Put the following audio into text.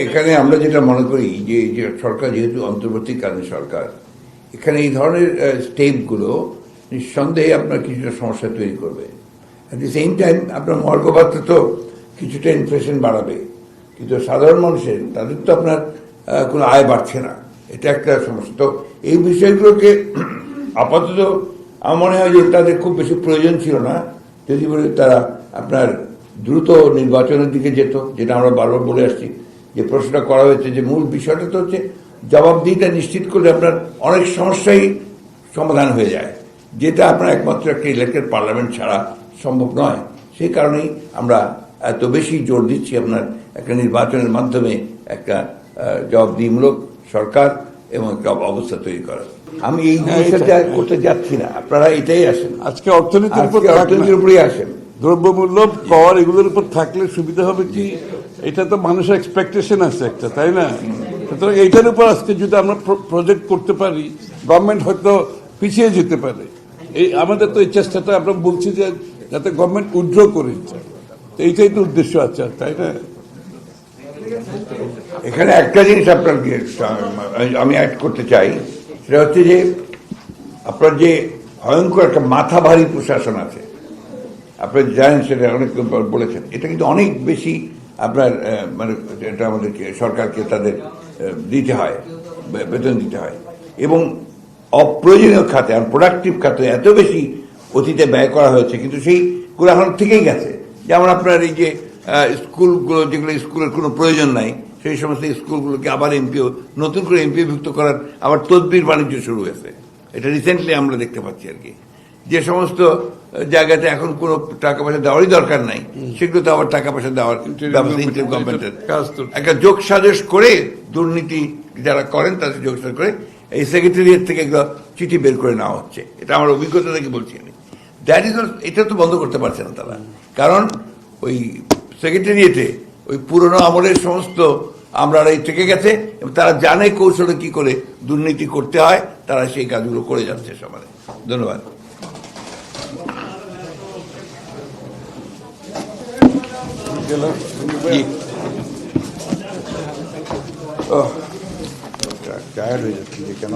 এখানে আমরা যেটা মনে করি যে সরকার যেহেতু অন্তর্বর্তীকালীন সরকার, এখানে এই ধরনের স্টেপগুলো নিঃসন্দেহে আপনার কিছুটা সমস্যা তৈরি করবে। অ্যাট দি সেম টাইম আপনার মর্গভাত্তা তো কিছুটা ইনফ্লেশন বাড়াবে, কিন্তু সাধারণ মানুষের তাদের তো আপনার কোনো আয় বাড়ছে না, এটা একটা সমস্যা। তো এই বিষয়গুলোকে আপাতত আমার মনে হয় যে তাদের খুব বেশি প্রয়োজন ছিল না যদি বলে তারা আপনার দ্রুত নির্বাচনের দিকে যেত, যেটা আমরা বারবার বলে আসছি। যে প্রশ্নটা করা হয়েছে যে মূল বিষয়টা তো হচ্ছে জবাবদিহিটা নিশ্চিত করলে আপনার অনেক সমস্যাই সমাধান হয়ে যায়, যেটা আপনার একমাত্র একটা ইলেক্টেড পার্লামেন্ট ছাড়া সম্ভব নয়। সেই কারণেই আমরা এত বেশি জোর দিচ্ছি আপনার একটা নির্বাচনের মাধ্যমে একটা জবাবদিহিমূলক সরকার এবং একটা অবস্থা তৈরি করা। আমি এই জিনিসটা করতে যাচ্ছি না, আপনারা এটাই আসেন, আজকে অর্থনীতির উপরেই আসেন। দ্রব্যমূল্য কর এগুলোর উপর থাকলে সুবিধা হবে কি, এটা তো মানুষের এক্সপেকটেশন আছে একটা, তাই না? সুতরাং এইটার উপর আজকে যদি আমরা প্রজেক্ট করতে পারি, গভর্নমেন্ট হয়তো পিছিয়ে যেতে পারে। এই আমাদের তো এই চেষ্টাটা আমরা বলছি যে যাতে গভর্নমেন্ট উইথড্র করে, এইটাই তো উদ্দেশ্য আছে, তাই না? এখানে একটা জিনিস আপনাকে আমি অ্যাড করতে চাই, সেটা হচ্ছে যে আপনার যে ভয়ঙ্কর একটা মাথা ভারী প্রশাসন আছে, আপনার জানেন, সেটা অনেক বলেছেন, এটা কিন্তু অনেক বেশি আপনার মানে এটা আমাদেরকে সরকারকে তাদের দিতে হয়, বেতন দিতে হয়, এবং অপ্রয়োজনীয় খাতে আর প্রোডাক্টিভ খাতে এত বেশি অতীতে ব্যয় করা হয়েছে, কিন্তু সেইগুলো এখন থেকেই গেছে। যেমন আপনার এই যে স্কুলগুলো, যেগুলো স্কুলের কোনো প্রয়োজন নাই, সেই সমস্ত স্কুলগুলোকে আবার নতুন করে এমপিওভুক্ত করার আবার তদবির বাণিজ্য শুরু হয়েছে। এটা রিসেন্টলি আমরা দেখতে পাচ্ছি আর কি। যে সমস্ত জায়গাতে এখন কোনো টাকা পয়সা দেওয়ারই দরকার নাই, সেগুলোতে আবার টাকা পয়সা দেওয়ার ব্যবস্থা ইন্টারিম গভর্নমেন্টের একটা যোগ সাজস করে, দুর্নীতি যারা করেন তাদের যোগ সাজস করে এই সেক্রেটারিয়েট থেকে এগুলো চিঠি বের করে নেওয়া হচ্ছে। এটা আমার অভিজ্ঞতা থেকে বলছি আমি। দ্যাট ইজ, এটা তো বন্ধ করতে পারছে না তারা, কারণ ওই সেক্রেটারিয়েটে ওই পুরনো আমলের সমস্ত আমরা এই থেকে গেছে এবং তারা জানে কৌশলে কি করে দুর্নীতি করতে হয়, তারা সেই কাজগুলো করে যাচ্ছে সমাজে। ধন্যবাদ। টায়ার্ড হয়ে যাচ্ছে কেন?